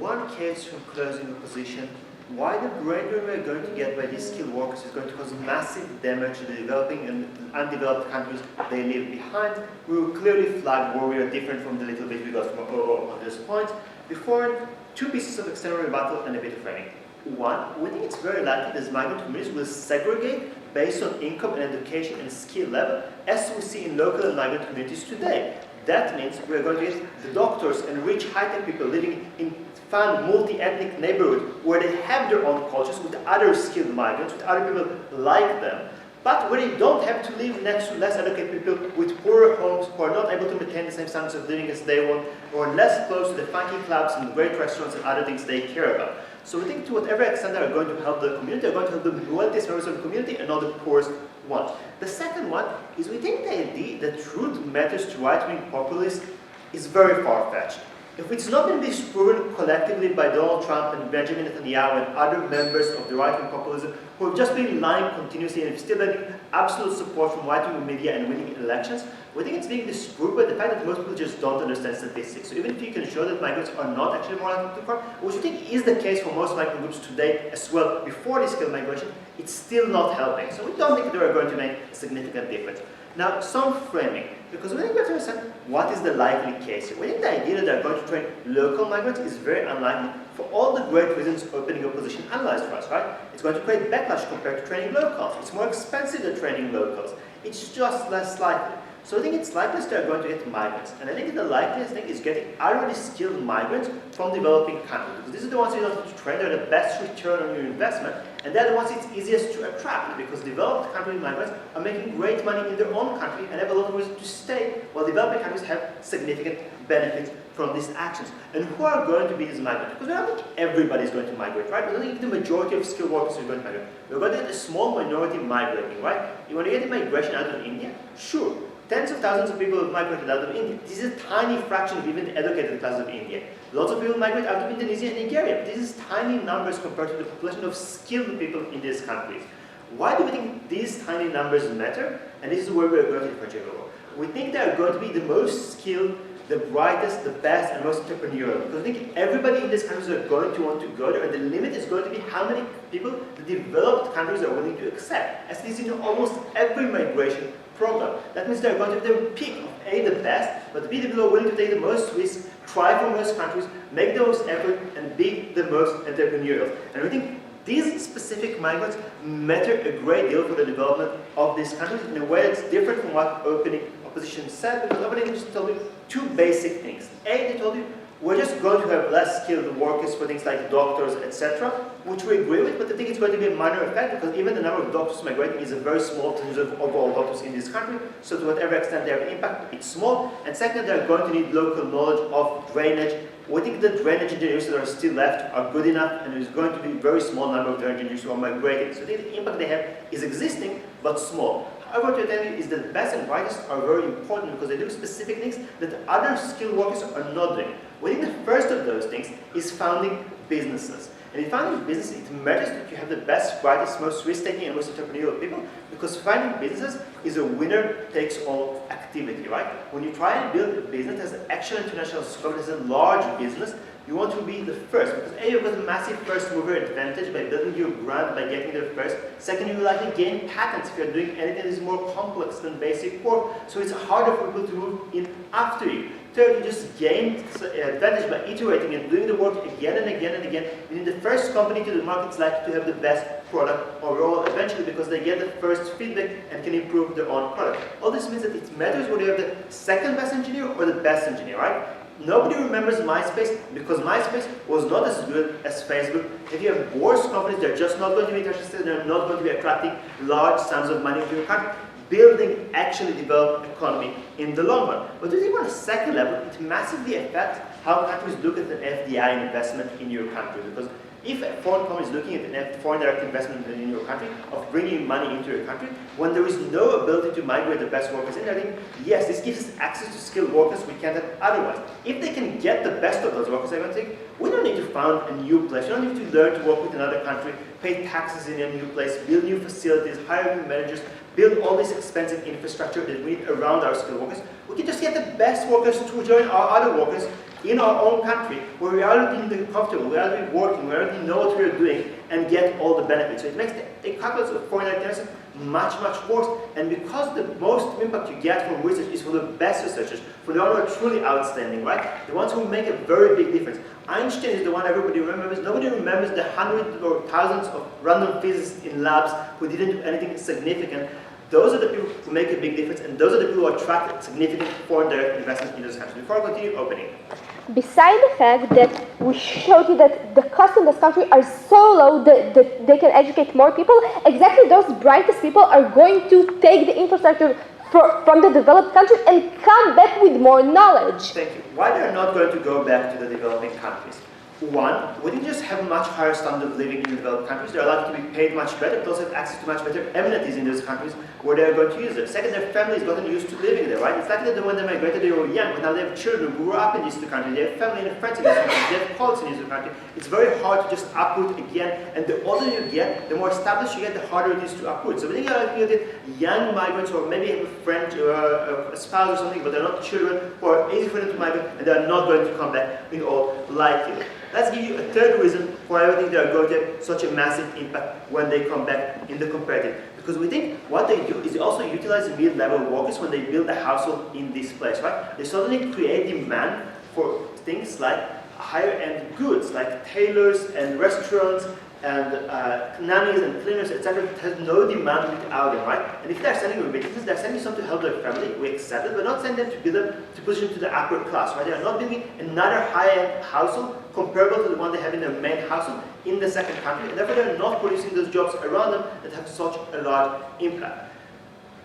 One case from closing the position. Why the brain drain we're going to get by these skilled workers is going to cause massive damage to the developing and undeveloped countries they leave behind. We will clearly flag where we are different from the little bit we got from on this point. Before, two pieces of external rebuttal and a bit of framing. One, we think it's very likely that migrant communities will segregate based on income and education and skill level, as we see in local and migrant communities today. That means we're going to get the doctors and rich high-tech people living in fun, multi-ethnic neighborhoods where they have their own cultures with other skilled migrants, with other people like them, but where they don't have to live next to less educated people with poorer homes who are not able to maintain the same standards of living as they want, or less close to the funky clubs and great restaurants and other things they care about. So we think to whatever extent they are going to help the community, they're going to help the wealthiest members of the community and not the poorest ones. The second one is we think the idea that truth matters to right-wing populists is very far-fetched. If it's not been disproven collectively by Donald Trump and Benjamin Netanyahu and other members of the right-wing populism who have just been lying continuously and still getting absolute support from right-wing media and winning elections, we think it's being disproved by the fact that most people just don't understand statistics. So even if you can show that migrants are not actually more likely to crime, which we think is the case for most migrant groups today as well before this skilled migration, it's still not helping. So we don't think they are going to make a significant difference. Now, some framing, because we think we have to understand what is the likely case here. We think the idea that they're going to train local migrants is very unlikely for all the great reasons opening opposition analyzed for us, right? It's going to create backlash compared to training locals. It's more expensive than training locals. It's just less likely. So I think it's likely they're going to get migrants. And I think the likeliest thing is getting already skilled migrants from developing countries. Because these are the ones you don't have to train, they're the best return on your investment. And they're the ones it's easiest to attract because developed country migrants are making great money in their own country and have a lot of reason to stay, while developing countries have significant benefits from these actions. And who are going to be these migrants? Because we don't think everybody is going to migrate, right? We don't think the majority of skilled workers are going to migrate. We're going to get a small minority migrating, right? You want to get the migration out of India? Sure. Tens of thousands of people have migrated out of India. This is a tiny fraction of even the educated class of India. Lots of people migrate out of Indonesia and Nigeria. This is tiny numbers compared to the population of skilled people in these countries. Why do we think these tiny numbers matter? And this is where we're going to differentiate over. We think they are going to be the most skilled, the brightest, the best, and most entrepreneurial. Because I think everybody in these countries are going to want to go there, and the limit is going to be how many people the developed countries are willing to accept. As is in almost every migration program. That means they're going to have their pick of A, the best, but B, the people who are willing to take the most risk, try for most countries, make the most effort, and be the most entrepreneurial. And we think these specific migrants matter a great deal for the development of these countries in a way that's different from what opening opposition said, because opening just told you two basic things. A, they told you, we're just going to have less skilled workers for things like doctors, etc., which we agree with, but I think it's going to be a minor effect because even the number of doctors migrating is a very small percentage of overall doctors in this country, so to whatever extent they have impact, it's small. And second, they're going to need local knowledge of drainage. We think the drainage engineers that are still left are good enough, and there's going to be a very small number of drainage engineers who are migrating. So I think the impact they have is existing, but small. However, to tell you is that the best and brightest are very important because they do specific things that other skilled workers are not doing. We think the first of those things is founding businesses. And in founding businesses, it matters that you have the best, brightest, most risk-taking, and most entrepreneurial people, because founding businesses is a winner-takes-all activity, right? When you try and build a business that has an actual international scope, that has a large business, you want to be the first, because A, you've got a massive first mover advantage by building your brand, by getting there first. Second, you will likely gain patents if you're doing anything that is more complex than basic work, so it's harder for people to move in after you. Third, you just gain advantage by iterating and doing the work again and again and again. And in the first company to the market, it's likely to have the best product overall eventually, because they get the first feedback and can improve their own product. All this means that it matters whether you have the second best engineer or the best engineer, right? Nobody remembers MySpace because MySpace was not as good as Facebook. If you have worse companies, they're just not going to be interested, they're not going to be attracting large sums of money to your country, building actually developed economy in the long run. But if you on a second level, it massively affects how countries look at an FDI investment in your country. Because if a foreign company is looking at a foreign direct investment in your country, of bringing money into your country, when there is no ability to migrate the best workers in, I think, yes, this gives us access to skilled workers we can't have otherwise. If they can get the best of those workers, I don't think, we don't need to found a new place. We don't need to learn to work with another country, pay taxes in a new place, build new facilities, hire new managers, build all this expensive infrastructure that we need around our skilled workers. We can just get the best workers to join our other workers in our own country, where we are already comfortable, we are already working, we already know what we are doing, and get all the benefits. So it makes the calculus of foreign direct investment much, much worse. And because the most impact you get from research is for the best researchers, for the ones who are truly outstanding, right? The ones who make a very big difference. Einstein is the one everybody remembers. Nobody remembers the hundreds or thousands of random physicists in labs who didn't do anything significant. Those are the people who make a big difference, and those are the people who attract significant foreign direct investment in those countries. Before I continue, opening. Beside the fact that we showed you that the costs in this country are so low that they can educate more people, exactly those brightest people are going to take the infrastructure from the developed countries and come back with more knowledge. Thank you. Why they are not going to go back to the developing countries? One, we didn't just have a much higher standard of living in the developed countries, they're likely to be paid much better, but also have access to much better amenities in those countries where they're going to use it. Second, their families gotten used to living there, right? It's likely that when they migrated they were young, but now they have children who grew up in these two countries, they have family and friends in these countries, they have colleagues in these two countries. It's very hard to just uproot again, and the older you get, the more established you get, the harder it is to uproot. So we think you get young migrants, or maybe have a friend or a spouse or something, but they're not children, who are easy for them to migrate, and they're not going to come back in all likelihood. Let's give you a third reason why I think they are going to have such a massive impact when they come back in the comparative. Because we think what they do is they also utilize the mid-level workers when they build a household in this place, right? They suddenly create demand for things like higher-end goods, like tailors and restaurants and nannies and cleaners, etc. It has no demand without them, right? And if they're sending remittances, they're sending some to help their family, we accept it, but not sending them to build them to push them to the upper class, right? They are not building another high-end household comparable to the one they have in their main household in the second country, and therefore they're not producing those jobs around them that have such a large impact.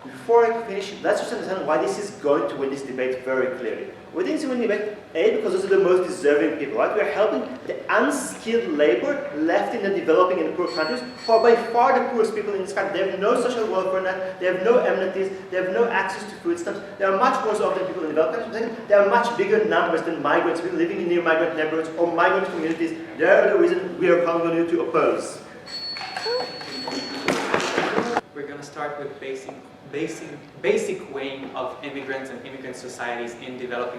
Before I finish, let's just understand why this is going to win this debate very clearly. We didn't see win the debate, A, because those are the most deserving people, right? We're helping the unskilled labor left in the developing and poor countries, who are by far the poorest people in this country. They have no social welfare net, they have no amenities, they have no access to food stamps. They are much worse off than people in developed countries. Second, there are much bigger numbers than migrants, people living in near migrant neighborhoods or migrant communities. They are the reason we are calling you to oppose. We're going to start with basic weighing of immigrants and immigrant societies in developed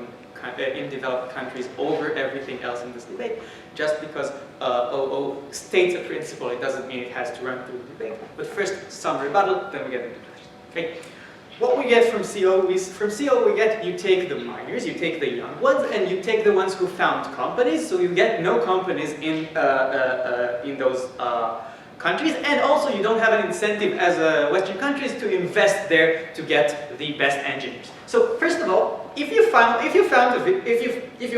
countries over everything else in this debate. Just because OO states a principle, it doesn't mean it has to run through the debate. But first, some rebuttal, then we get into the question. Okay. What we get from CO is, you take the minors, you take the young ones, and you take the ones who found companies, so you get no companies in those countries, and also you don't have an incentive as Western countries to invest there to get the best engineers. So first of all, if you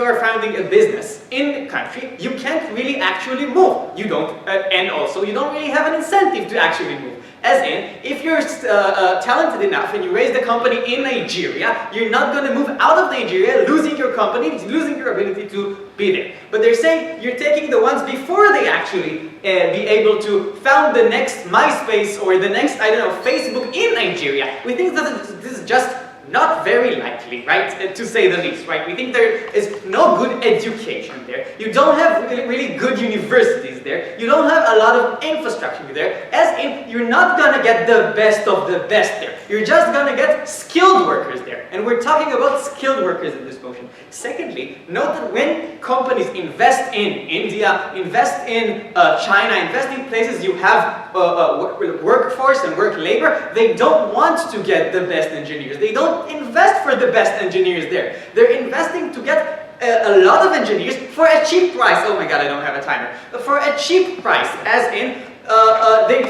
are founding a business in the country, you can't really actually move. You don't, and also you don't really have an incentive to actually move. As in, if you're talented enough and you raise the company in Nigeria, you're not going to move out of Nigeria, losing your company, losing your ability to be there. But they're saying you're taking the ones before they actually be able to found the next MySpace or the next, I don't know, Facebook in Nigeria. We think that this is just Not very likely, right? To say the least, right? We think there is no good education there. You don't have really good universities there. You don't have a lot of infrastructure there. As in, you're not gonna get the best of the best there. You're just gonna get skilled workers there. And we're talking about skilled workers in this motion. Secondly, note that when companies invest in India, invest in China, invest in places you have workforce and work labor, they don't want to get the best engineers. They don't invest for the best engineers there. They're investing to get a lot of engineers for a cheap price. Oh my god, I don't have a timer. For a cheap price, as in,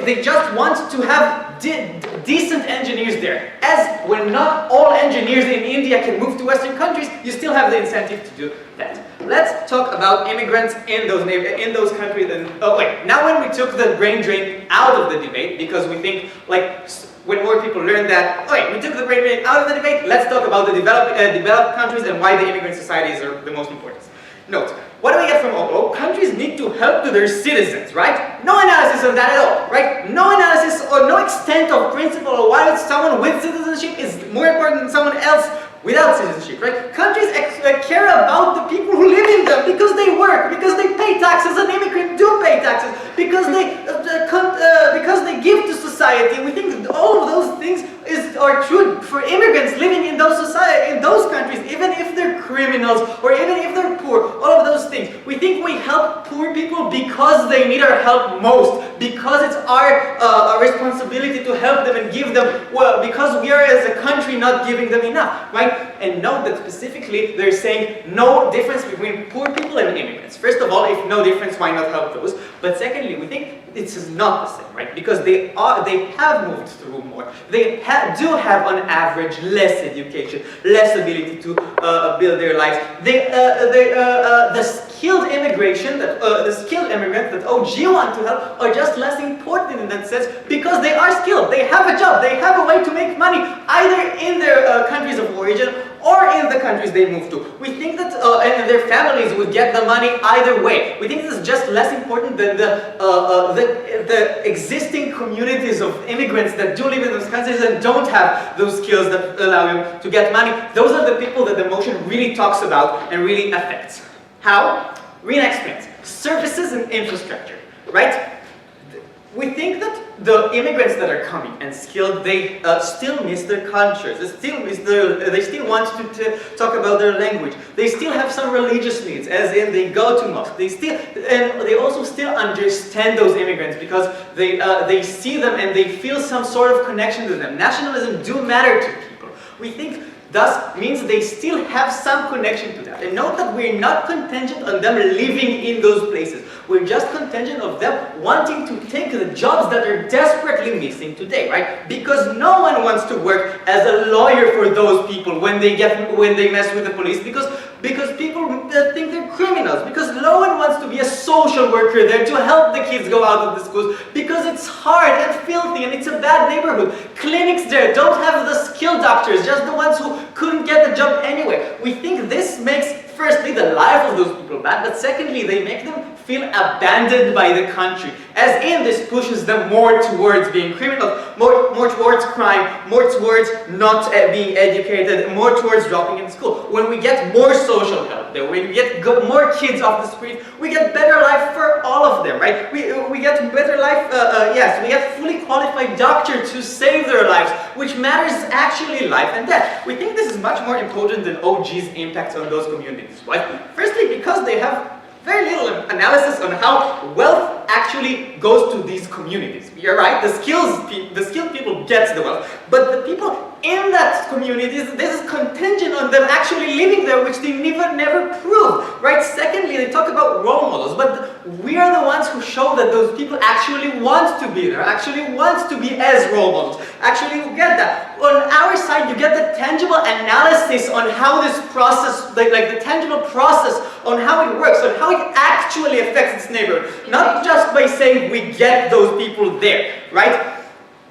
they just want to have decent engineers there. As when not all engineers in India can move to Western countries, you still have the incentive to do that. Let's talk about immigrants in those countries. And oh wait, now when we took the brain drain out of the debate, because we think like when more people learn that, oh wait, we took the brain drain out of the debate, let's talk about the developed countries and why the immigrant societies are the most important. Note, what do we get from OO? Countries need to help to their citizens, right? No analysis on that at all, right? No analysis or no extent of principle or why someone with citizenship is more important than someone else without citizenship, right? Countries care about the people who live in them because they work, because they pay taxes, and immigrants do pay taxes, because they give to society. We think that all of those things are true for immigrants living in those countries, even if they're criminals or even if they're poor. All of those things. We think we help poor people because they need our help most, because it's our responsibility to help them and give them, well, because we are as a country not giving them enough, right? And note that specifically they're saying no difference between poor people and immigrants. First of all, if no difference, why not help those? But secondly, we think this is not the same, right? Because they have moved through more. They do have on average less education, less ability to build their lives. The skilled immigration, the skilled immigrants that OG want to help are just less important in that sense because they are skilled. They have a job. They have a way to make money either in their countries of origin or in the countries they move to. We think that and their families would get the money either way. We think this is just less important than the existing communities of immigrants that do live in those countries and don't have those skills that allow them to get money. Those are the people that the motion really talks about and really affects. How? Rina explains. Services and infrastructure, right? We think that the immigrants that are coming and skilled, they still miss their cultures. They still want to talk about their language. They still have some religious needs, as in they go to mosque. They also still understand those immigrants because they see them and they feel some sort of connection to them. Nationalism do matter to people. We think thus means they still have some connection to that. And note that we're not contingent on them living in those places. We're just contingent of them wanting to take the jobs that are desperately missing today, right? Because no one wants to work as a lawyer for those people when they mess with the police, because people think they're criminals, because no one wants to be a social worker there to help the kids go out of the schools, because it's hard and filthy and it's a bad neighborhood. Clinics there don't have the skilled doctors, just the ones who couldn't get the job anyway. We think this makes, firstly, the life of those people bad, but secondly, they make them feel abandoned by the country. As in, this pushes them more towards being criminals, more towards crime, more towards not being educated, more towards dropping in school. When we get more social help there, when we get more kids off the street, we get better life for all of them, right? We get better life, yes, we get fully qualified doctors to save their lives, which matters actually life and death. We think this is much more important than OG's impact on those communities. Why? Firstly, because they have very little analysis on how wealth actually goes to these communities. You're right, the skilled people get the wealth, but the people in that community, this is contingent on them actually living there, which they never prove, right? Secondly, they talk about role models, but we are the ones who show that those people actually want to be there, actually want to be as role models. Actually, you get that. On our side, you get the tangible analysis on how this process, like the tangible process on how it works, on how it actually affects its neighborhood. Not just by saying we get those people there, right?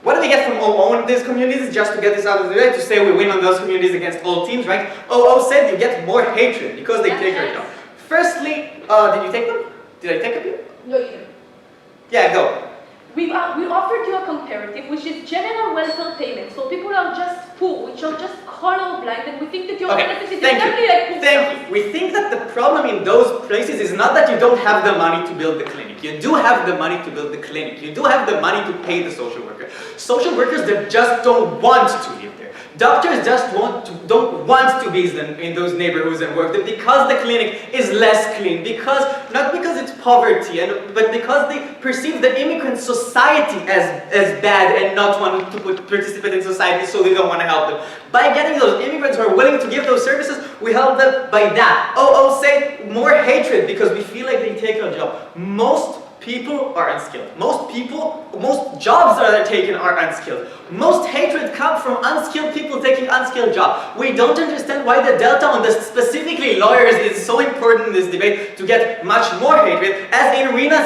What do we get from OO in these communities? Just to get this out of the way, to say we win on those communities against all teams, right? OO said you get more hatred because they take your job. Firstly, did you take them? Did I take a few? No, you didn't. Yeah, go. We offered you a comparative, which is general welfare payments for people who are just poor, which are just color blind and we think that your Okay, benefit is thank exactly you. like Thank you. We think that the problem in those places is not that you don't have the money to build the clinic. You do have the money to build the clinic. You do have the money to pay the social worker. Social workers that just don't want to live there. Doctors just don't want to be in those neighborhoods and work there because the clinic is less clean. Not because it's poverty, but because they perceive the immigrant society as bad and not wanting to participate in society, so they don't want to help them. By getting those immigrants who are willing to give those services, we help them by that. I'll say more hatred because we feel like they take our job. Most people are unskilled. Most jobs that are taken are unskilled. Most hatred comes from unskilled people taking unskilled jobs. We don't understand why the delta on the specifically lawyers is so important in this debate to get much more hatred. As in Rina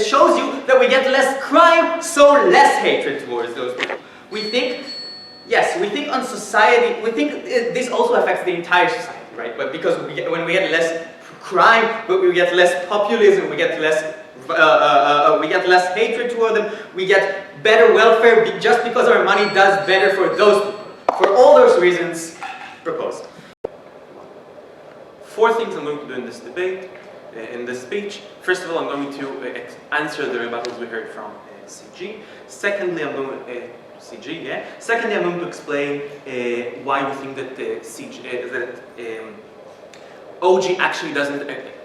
shows you that we get less crime, so less hatred towards those people. We think on society, we think this also affects the entire society, right? But because when we get less crime, but we get less populism, we get less hatred toward them, we get better welfare just because our money does better for those people. For all those reasons proposed. 4 things I'm going to do in this debate, in this speech. First of all, I'm going to answer the rebuttals we heard from CG. Secondly, I'm going to explain why we think that OG actually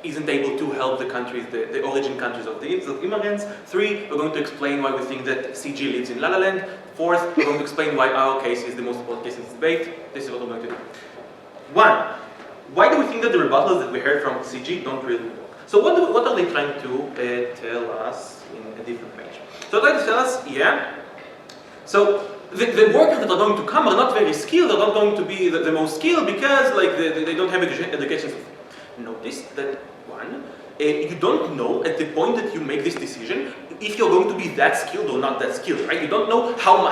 isn't able to help the countries, the origin countries of the immigrants. 3, we're going to explain why we think that CG lives in La La Land. 4th, we're going to explain why our case is the most important case in this debate. This is what we're going to do. 1, why do we think that the rebuttals that we heard from CG don't really work? So what are they trying to tell us in a different page? So they're trying to tell us, so the workers that are going to come are not very skilled, they're not going to be the most skilled because they don't have education. Notice that 1, you don't know at the point that you make this decision if you're going to be that skilled or not that skilled, right? You don't know how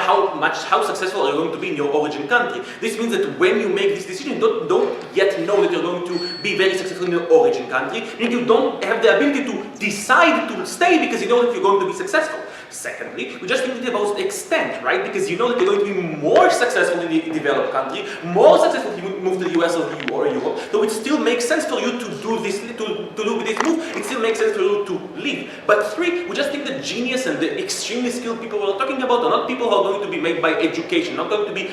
successful are you going to be in your origin country. This means that when you make this decision, you don't yet know that you're going to be very successful in your origin country, and you don't have the ability to decide to stay because you know that you're going to be successful. Secondly, we just think about the extent, right? Because you know that you're going to be more successful in the developed country, more successful if you move to the US or Europe. So it still makes sense for you to do this, to do this move. It still makes sense for you to leave. But 3, we just think the genius and the extremely skilled people we're talking about are not people who are going to be made by education, not going to be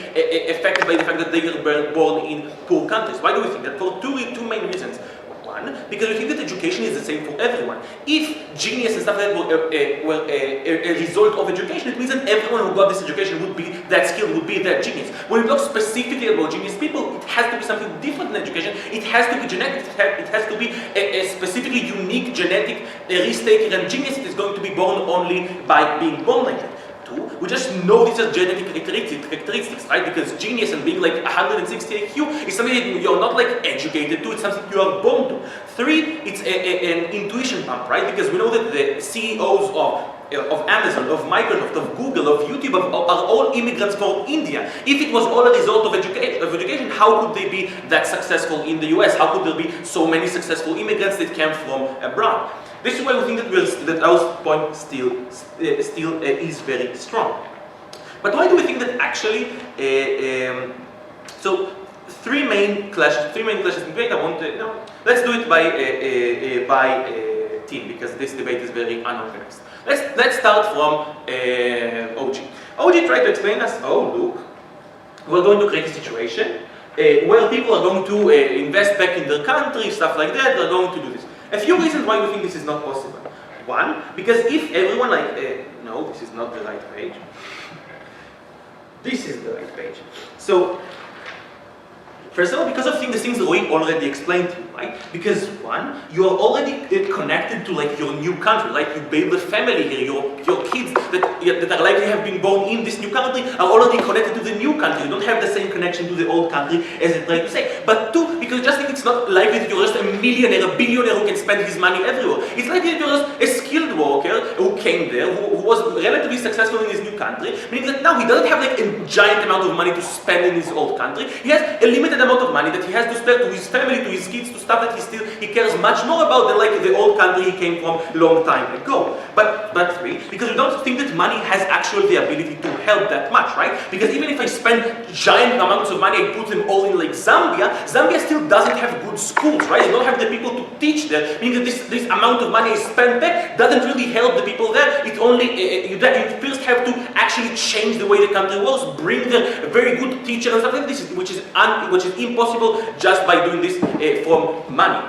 affected by the fact that they were born in poor countries. Why do we think that? For two main reasons. 1, because we think that education is the same for everyone. If genius and stuff like that were a result of education, it means that everyone who got this education would be that skilled, would be that genius. When we talk specifically about genius people, it has to be something different than education. It has to be genetic. It has to be a specifically unique genetic risk-taker, and genius is going to be born only by being born like that. 2, we just know these are genetic characteristics, right? Because genius and being like 160 IQ is something that you're not like educated to, it's something you are born to. 3, it's an intuition pump, right? Because we know that the CEOs of Amazon, of Microsoft, of Google, of YouTube are all immigrants from India. If it was all a result of education, how could they be that successful in the US? How could there be so many successful immigrants that came from abroad? This is why we think that our point still is very strong. But why do we think that actually? So 3 main clashes in debate. Let's do it by team because this debate is very unorganized. Let's start from OG. OG tried to explain us. Oh look, we're going to create a situation where people are going to invest back in their country, stuff like that. They're going to do this. A few reasons why we think this is not possible. 1, because if everyone no, this is not the right page. This is the right page. So, first of all, because of the things Roee already explained to you, right? Because 1, you are already connected to like your new country, like you build a family here, your kids that are likely have been born in this new country are already connected to the new country. You don't have the same connection to the old country as they try to say. But 2, because just think it's not likely that you're just a millionaire, a billionaire who can spend his money everywhere. It's likely that you're just a skilled worker who came there, who was relatively successful in his new country, meaning that now he doesn't have like a giant amount of money to spend in his old country. He has a limited amount of money that he has to spare to his family, to his kids, to stuff that he cares much more about than like the old country he came from a long time ago. But but 3, because we don't think that money has actually the ability to help that much, right? Because even if I spend giant amounts of money, I put them all in like Zambia still doesn't have good schools, right? You don't have the people to teach there, meaning that this amount of money is spent there doesn't really help the people there. It only, you first have to actually change the way the country works, bring there a very good teacher and stuff like this, which is impossible just by doing this for money.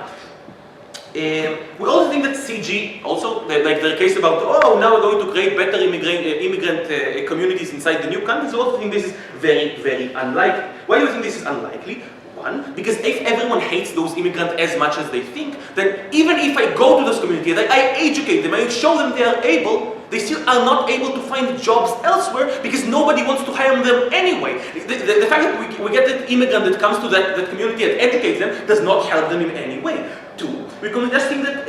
We also think that CG, also, like the case about, oh, now we're going to create better immigrant communities inside the new countries, we also think this is very, very unlikely. Why do you think this is unlikely? One, because if everyone hates those immigrants as much as they think, then even if I go to those communities, I educate them, I show them they are able, they still are not able to find jobs elsewhere because nobody wants to hire them anyway. The fact that we get that immigrant that comes to that community and educates them does not help them in any way. 2, we can just think that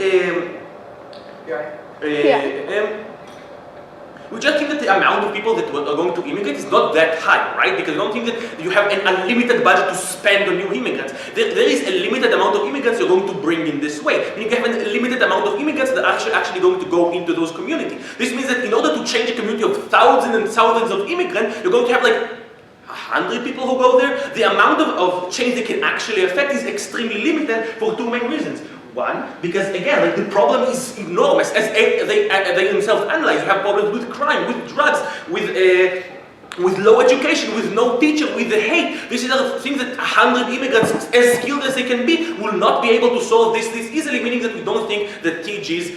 we just think that the amount of people that are going to immigrate is not that high, right? Because we don't think that you have an unlimited budget to spend on new immigrants. There is a limited amount of immigrants you're going to bring in this way. You have a limited amount of immigrants that are actually going to go into those communities. This means that in order to change a community of thousands and thousands of immigrants, you're going to have like 100 people who go there. The amount of change they can actually affect is extremely limited for 2 main reasons. 1, because again, like the problem is enormous. As they themselves analyze, you have problems with crime, with drugs, with low education, with no teacher, with the hate. These are things that 100 immigrants, as skilled as they can be, will not be able to solve this easily, meaning that we don't think that TG's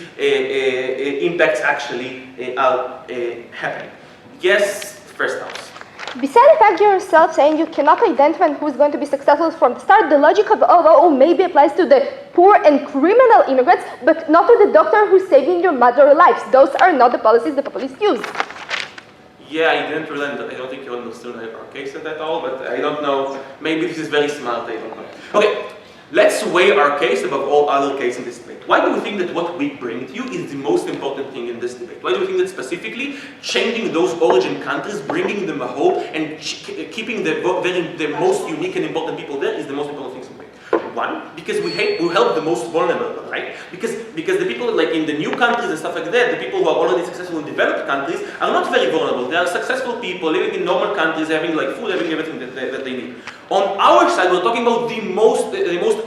impacts actually are happening. Yes, first house. Besides the fact yourself saying you cannot identify who's going to be successful from the start, the logic of OO maybe applies to the poor and criminal immigrants, but not to the doctor who's saving your mother's lives. Those are not the policies the populists use. Yeah, I don't think you understood our case at all, but I don't know. Maybe this is very smart, I don't know. Okay, let's weigh our case above all other cases in this debate. Why do we think that what we bring to you is the most important thing in this debate? Why do we think that specifically changing those origin countries, bringing them home, and keeping the most unique and important people there is the most important thing to make? 1, because we help the most vulnerable, right? Because the people like in the new countries and stuff like that, the people who are already successful in developed countries are not very vulnerable. They are successful people living in normal countries, having like food, having everything that they need. On our side, we're talking about the most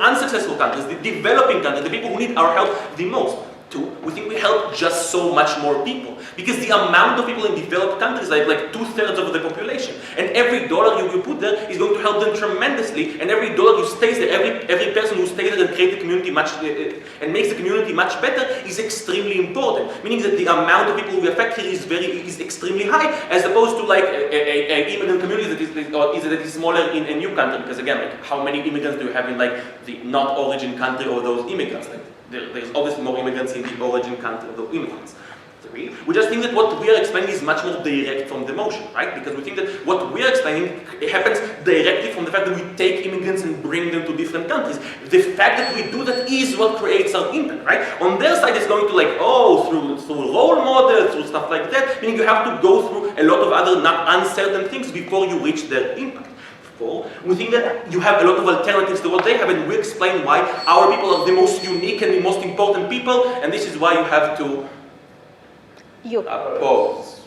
unsuccessful countries, the developing countries, the people who need our help the most. 2, we think we help just so much more people. Because the amount of people in developed countries are like 2/3 of the population. And every dollar you put there is going to help them tremendously. And every dollar you stays there, every person who stays there and creates the community and makes the community much better is extremely important. Meaning that the amount of people we affect here is extremely high, as opposed to like an immigrant community that is smaller in a new country. Because again, like how many immigrants do you have in like the not origin country of those immigrants? Like, there's obviously more immigrants in the origin country of the immigrants. 3, we just think that what we are explaining is much more direct from the motion, right? Because we think that what we are explaining happens directly from the fact that we take immigrants and bring them to different countries. The fact that we do that is what creates our impact, right? On their side, it's going to like, through role models, through stuff like that, meaning you have to go through a lot of other not uncertain things before you reach their impact. 4, we think that you have a lot of alternatives to what they have, and we explain why our people are the most unique and the most important people, and this is why you have to oppose.